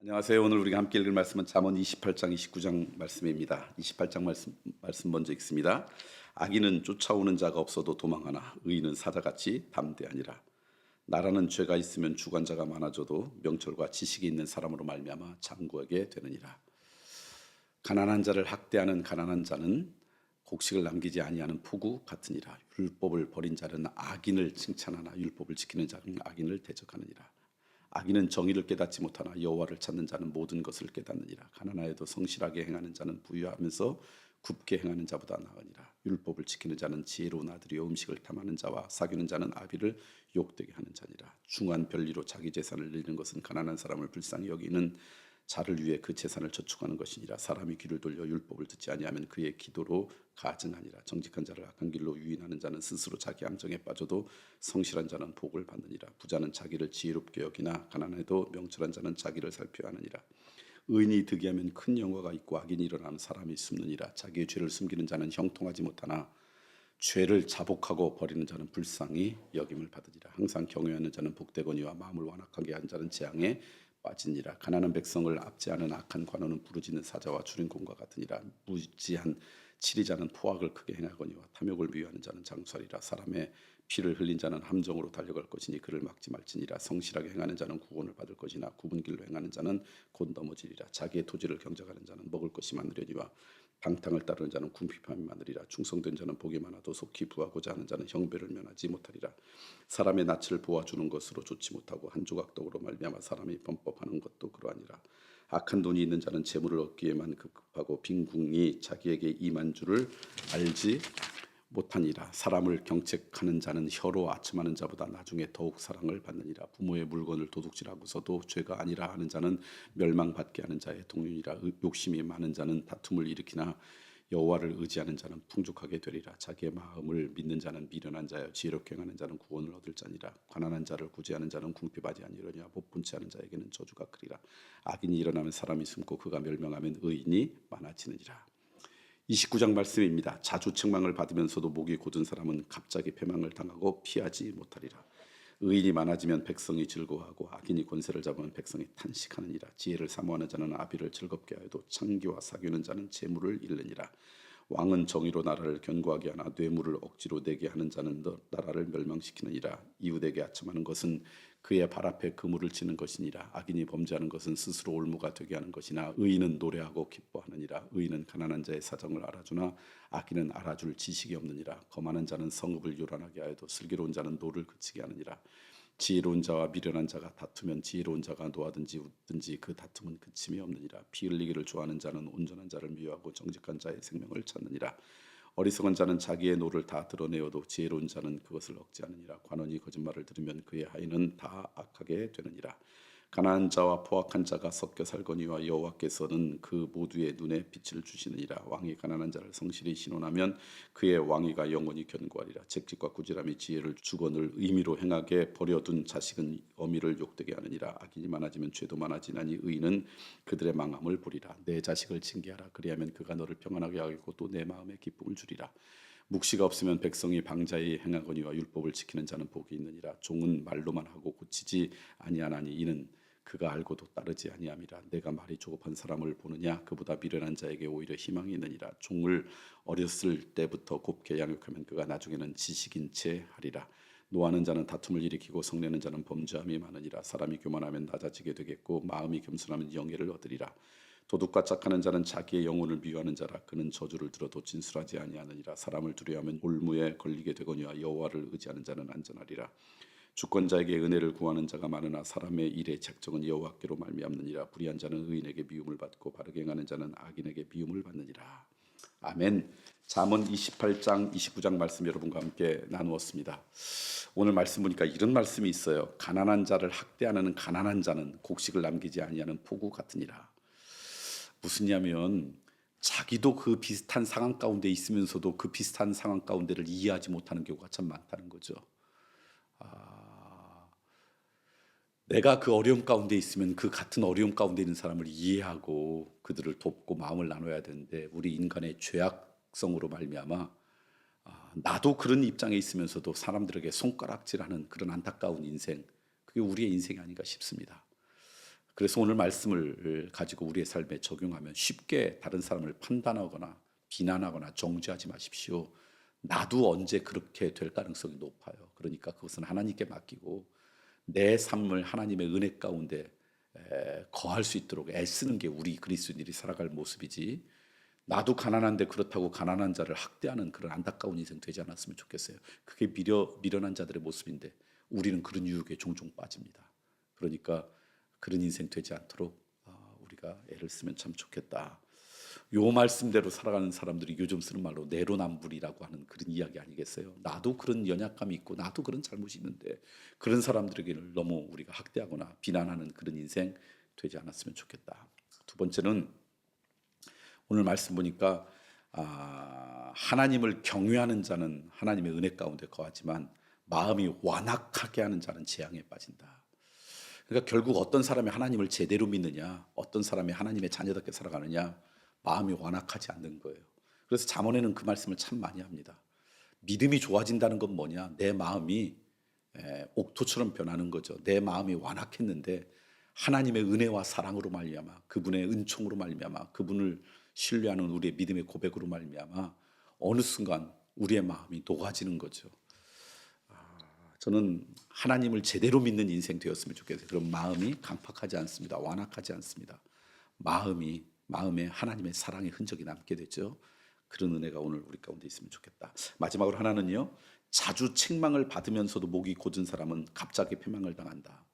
안녕하세요. 오늘 우리가 함께 읽을 말씀은 잠언 28장 29장 말씀입니다. 28장 말씀 먼저 읽습니다. 악인은 쫓아오는 자가 없어도 도망하나 의인은 사자같이 담대하니라. 나라는 죄가 있으면 주관자가 많아져도 명철과 지식이 있는 사람으로 말미암아 장구하게 되느니라. 가난한 자를 학대하는 가난한 자는 곡식을 남기지 아니하는 폭우 같으니라. 율법을 버린 자는 악인을 칭찬하나 율법을 지키는 자는 악인을 대적하느니라. 악인은 정의를 깨닫지 못하나 여호와를 찾는 자는 모든 것을 깨닫느니라. 가난하여도 성실하게 행하는 자는 부유하면서 굽게 행하는 자보다 나으니라. 율법을 지키는 자는 지혜로운 아들이요 음식을 탐하는 자와 사귀는 자는 아비를 욕되게 하는 자니라. 중한 별리로 자기 재산을 잃는 것은 가난한 사람을 불쌍히 여기는 자를 위해 그 재산을 저축하는 것이니라. 사람이 귀를 돌려 율법을 듣지 아니하면 그의 기도로 가증하니라. 정직한 자를 악한 길로 유인하는 자는 스스로 자기 함정에 빠져도 성실한 자는 복을 받느니라. 부자는 자기를 지혜롭게 여기나 가난해도 명철한 자는 자기를 살펴야 하느니라. 의인이 득이하면 큰 영화가 있고 악인이 일어나면 사람이 숨느니라. 자기의 죄를 숨기는 자는 형통하지 못하나 죄를 자복하고 버리는 자는 불쌍히 여김을 받으리라. 항상 경외하는 자는 복되거니와 마음을 완악하게 한 자는 재앙에 빠지니라. 가난한 백성을 압제하는 악한 관원은 부르짖는 사자와 주인공과 같으니라. 무지한 치리자는 포악을 크게 행하거니와 탐욕을 미워하는 자는 장수하리라. 사람의 피를 흘린 자는 함정으로 달려갈 것이니 그를 막지 말지니라. 성실하게 행하는 자는 구원을 받을 것이나 굽은 길로 행하는 자는 곧 넘어지리라. 자기의 토지를 경작하는 자는 먹을 것이 많으려니와 방탕을 따르는 자는 궁핍함이 많으리라. 충성된 자는 복이 많아도 속히 부하고자 하는 자는 형벌을 면하지 못하리라. 사람의 낯을 보아주는 것으로 좋지 못하고 한 조각 떡으로 말미암아 사람이 범법하는 것도 그러하니라. 악한 돈이 있는 자는 재물을 얻기에만 급급하고 빈궁이 자기에게 임한 줄을 알지 못하니라. 사람을 경책하는 자는 혀로 아첨하는 자보다 나중에 더욱 사랑을 받느니라. 부모의 물건을 도둑질하고서도 죄가 아니라 하는 자는 멸망받게 하는 자의 동료니라. 욕심이 많은 자는 다툼을 일으키나 여호와를 의지하는 자는 풍족하게 되리라. 자기의 마음을 믿는 자는 미련한 자여 지혜롭게 행하는 자는 구원을 얻을 자니라. 가난한 자를 구제하는 자는 궁핍하지 아니하려니와 복분치 않은 자에게는 저주가 크리라. 악인이 일어나면 사람이 숨고 그가 멸명하면 의인이 많아지느니라. 29장 말씀입니다. 자주 책망을 받으면서도 목이 곧은 사람은 갑자기 패망을 당하고 피하지 못하리라. 의인이 많아지면 백성이 즐거워하고 악인이 권세를 잡으면 백성이 탄식하느니라. 지혜를 사모하는 자는 아비를 즐겁게 하여도 창기와 사귀는 자는 재물을 잃느니라. 왕은 정의로 나라를 견고하게 하나 뇌물을 억지로 내게 하는 자는 나라를 멸망시키느니라. 이웃에게 아첨하는 것은 그의 발 앞에 그물을 치는 것이니라. 악인이 범죄하는 것은 스스로 올무가 되게 하는 것이나 의인은 노래하고 기뻐하느니라. 의인은 가난한 자의 사정을 알아주나 악인은 알아줄 지식이 없느니라. 거만한 자는 성읍을 요란하게 하여도 슬기로운 자는 노를 그치게 하느니라. 지혜로운 자와 미련한 자가 다투면 지혜로운 자가 노하든지 웃든지 그 다툼은 그침이 없느니라. 피 흘리기를 좋아하는 자는 온전한 자를 미워하고 정직한 자의 생명을 찾느니라. 어리석은 자는 자기의 노를 다 드러내어도 지혜로운 자는 그것을 억제하느니라. 관원이 거짓말을 들으면 그의 하인은 다 악하게 되느니라. 가난한 자와 포악한 자가 섞여 살거니와 여호와께서는 그 모두의 눈에 빛을 주시느니라. 왕이 가난한 자를 성실히 신원하면 그의 왕위가 영원히 견고하리라. 책직과 꾸지람이 지혜를 주거늘 의미로 행하게 버려둔 자식은 어미를 욕되게 하느니라. 악인이 많아지면 죄도 많아지나니 의인은 그들의 망함을 보리라. 내 자식을 징계하라. 그리하면 그가 너를 평안하게 하겠고 또 내 마음에 기쁨을 주리라. 묵시가 없으면 백성이 방자히 행하거니와 율법을 지키는 자는 복이 있느니라. 종은 말로만 하고 고치지 아니하나니 이는 그가 알고도 따르지 아니함이라. 내가 말이 조급한 사람을 보느냐 그보다 미련한 자에게 오히려 희망이 있느니라. 종을 어렸을 때부터 곱게 양육하면 그가 나중에는 지식인 채 하리라. 노하는 자는 다툼을 일으키고 성내는 자는 범죄함이 많으니라. 사람이 교만하면 낮아지게 되겠고 마음이 겸손하면 영예를 얻으리라. 도둑과 짝하는 자는 자기의 영혼을 미워하는 자라. 그는 저주를 들어도 진술하지 아니하느니라. 사람을 두려워하면 올무에 걸리게 되거니와 여호와를 의지하는 자는 안전하리라. 주권자에게 은혜를 구하는 자가 많으나 사람의 일의 책정은 여호와께로 말미암느니라. 불의한 자는 의인에게 미움을 받고 바르게 행하는 자는 악인에게 미움을 받느니라. 아멘. 잠언 28장 29장 말씀 여러분과 함께 나누었습니다. 오늘 말씀 보니까 이런 말씀이 있어요. 가난한 자를 학대하는 가난한 자는 곡식을 남기지 아니하는 폭우 같으니라. 무슨 냐면 자기도 그 비슷한 상황 가운데 있으면서도 그 비슷한 상황 가운데를 이해하지 못하는 경우가 참 많다는 거죠. 내가 그 어려움 가운데 있으면 그 같은 어려움 가운데 있는 사람을 이해하고 그들을 돕고 마음을 나눠야 되는데 우리 인간의 죄악성으로 말미암아 나도 그런 입장에 있으면서도 사람들에게 손가락질하는 그런 안타까운 인생, 그게 우리의 인생이 아닌가 싶습니다. 그래서 오늘 말씀을 가지고 우리의 삶에 적용하면 쉽게 다른 사람을 판단하거나 비난하거나 정죄하지 마십시오. 나도 언제 그렇게 될 가능성이 높아요. 그러니까 그것은 하나님께 맡기고 내 삶을 하나님의 은혜 가운데 거할 수 있도록 애쓰는 게 우리 그리스도인들이 살아갈 모습이지, 나도 가난한데 그렇다고 가난한 자를 학대하는 그런 안타까운 인생 되지 않았으면 좋겠어요. 그게 미련한 자들의 모습인데 우리는 그런 유혹에 종종 빠집니다. 그러니까 그런 인생 되지 않도록 우리가 애를 쓰면 참 좋겠다. 요 말씀대로 살아가는 사람들이 요즘 쓰는 말로 내로남불이라고 하는 그런 이야기 아니겠어요? 나도 그런 연약감이 있고 나도 그런 잘못이 있는데 그런 사람들에게는 너무 우리가 학대하거나 비난하는 그런 인생 되지 않았으면 좋겠다. 두 번째는 오늘 말씀 보니까 하나님을 경외하는 자는 하나님의 은혜 가운데 거하지만 마음이 완악하게 하는 자는 재앙에 빠진다. 그러니까 결국 어떤 사람이 하나님을 제대로 믿느냐, 어떤 사람이 하나님의 자녀답게 살아가느냐, 마음이 완악하지 않는 거예요. 그래서 잠언에는 그 말씀을 참 많이 합니다. 믿음이 좋아진다는 건 뭐냐? 내 마음이 옥토처럼 변하는 거죠. 내 마음이 완악했는데 하나님의 은혜와 사랑으로 말미암아, 그분의 은총으로 말미암아, 그분을 신뢰하는 우리의 믿음의 고백으로 말미암아 어느 순간 우리의 마음이 녹아지는 거죠. 저는 하나님을 제대로 믿는 인생 되었으면 좋겠어요. 그럼 마음이 강팍하지 않습니다. 완악하지 않습니다. 마음에 하나님의 사랑의 흔적이 남게 되죠. 그런 은혜가 오늘 우리 가운데 있으면 좋겠다. 마지막으로 하나는요, 자주 책망을 받으면서도 목이 곧은 사람은 갑자기 패망을 당한다.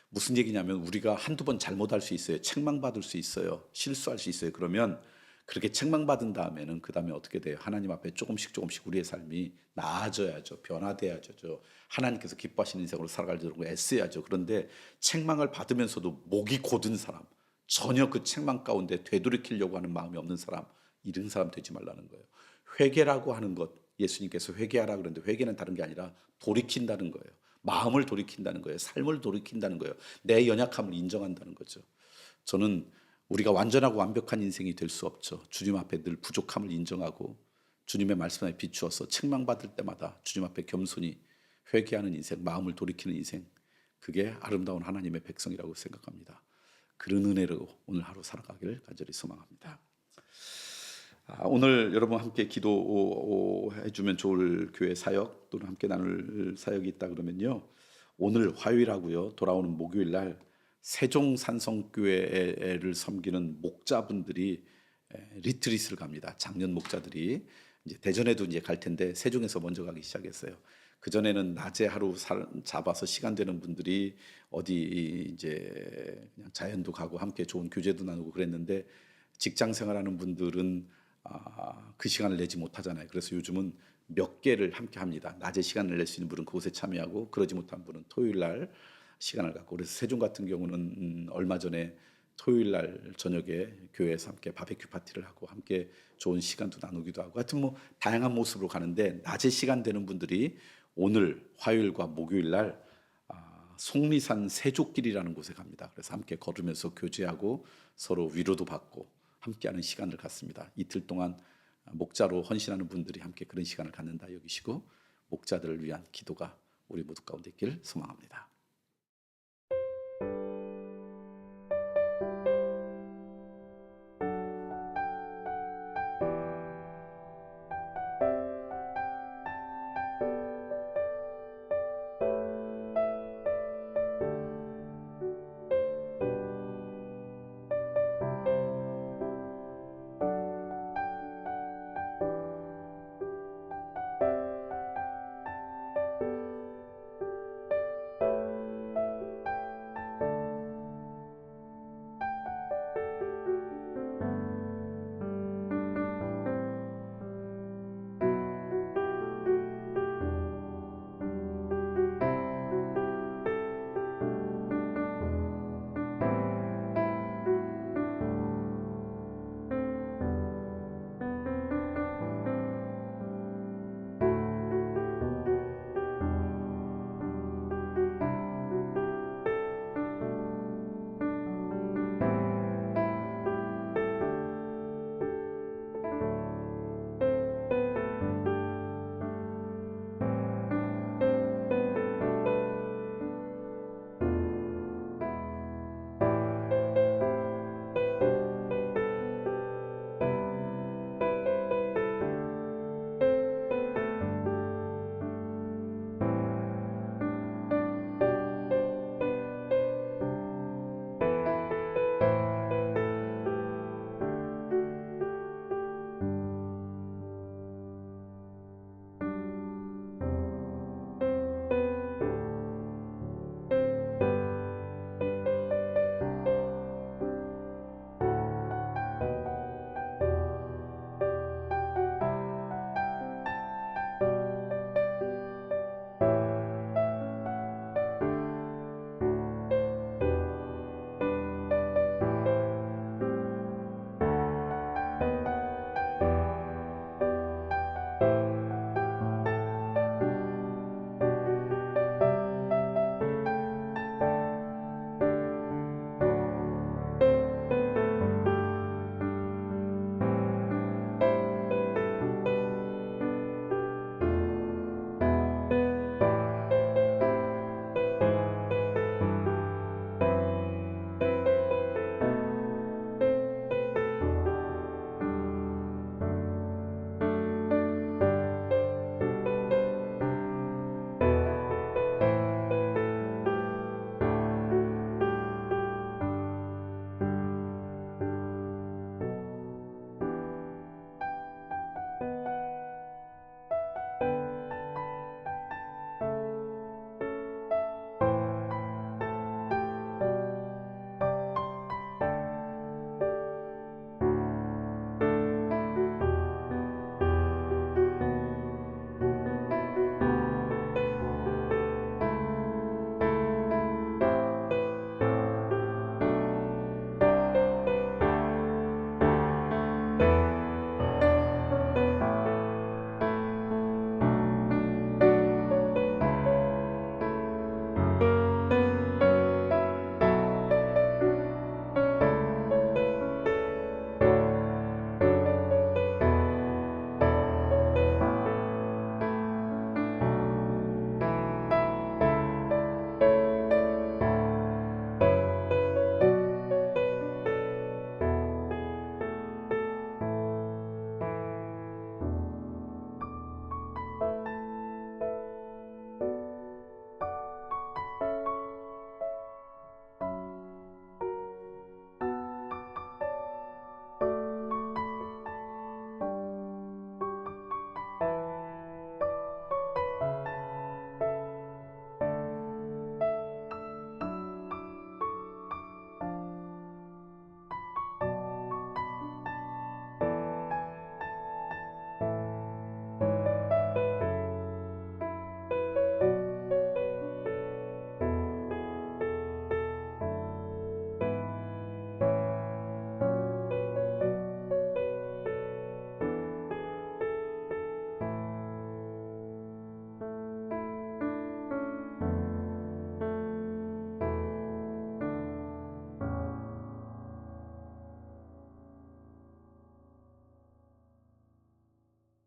무슨 얘기냐면 우리가 한두 번 잘못할 수 있어요. 책망받을 수 있어요. 실수할 수 있어요. 그러면 그렇게 책망받은 다음에는 그 다음에 어떻게 돼요? 하나님 앞에 조금씩 우리의 삶이 나아져야죠. 변화돼야죠. 하나님께서 기뻐하시는 인생으로 살아가려고 애써야죠. 그런데 책망을 받으면서도 목이 곧은 사람, 전혀 그 책망 가운데 되돌이키려고 하는 마음이 없는 사람, 이런 사람 되지 말라는 거예요. 회개라고 하는 것, 예수님께서 회개하라 그랬는데 회개는 다른 게 아니라 돌이킨다는 거예요. 마음을 돌이킨다는 거예요. 삶을 돌이킨다는 거예요. 내 연약함을 인정한다는 거죠. 저는 우리가 완전하고 완벽한 인생이 될 수 없죠. 주님 앞에 늘 부족함을 인정하고 주님의 말씀에 비추어서 책망받을 때마다 주님 앞에 겸손히 회개하는 인생, 마음을 돌이키는 인생, 그게 아름다운 하나님의 백성이라고 생각합니다. 그런 은혜로 오늘 하루 살아가기를 간절히 소망합니다. 오늘 여러분 함께 기도해 주면 좋을 교회 사역 또는 함께 나눌 사역이 있다 그러면요, 오늘 화요일하고요 돌아오는 목요일 날 세종산성교회를 섬기는 목자분들이 리트릿을 갑니다. 장년 목자들이 이제 대전에도 이제 갈 텐데 세종에서 먼저 가기 시작했어요. 그 전에는 낮에 하루 잡아서 시간 되는 분들이 어디 이제 그냥 자연도 가고 함께 좋은 교제도 나누고 그랬는데 직장 생활하는 분들은 그 시간을 내지 못하잖아요. 그래서 요즘은 몇 개를 함께 합니다. 낮에 시간을 낼 수 있는 분은 그곳에 참여하고 그러지 못한 분은 토요일 날 시간을 갖고, 그래서 세종 같은 경우는 얼마 전에 토요일 날 저녁에 교회에서 함께 바베큐 파티를 하고 함께 좋은 시간도 나누기도 하고 하여튼 뭐 다양한 모습으로 가는데, 낮에 시간 되는 분들이 오늘 화요일과 목요일 날 속리산 세족길이라는 곳에 갑니다. 그래서 함께 걸으면서 교제하고 서로 위로도 받고 함께하는 시간을 갖습니다. 이틀 동안 목자로 헌신하는 분들이 함께 그런 시간을 갖는다 여기시고 목자들을 위한 기도가 우리 모두 가운데 있기를 소망합니다.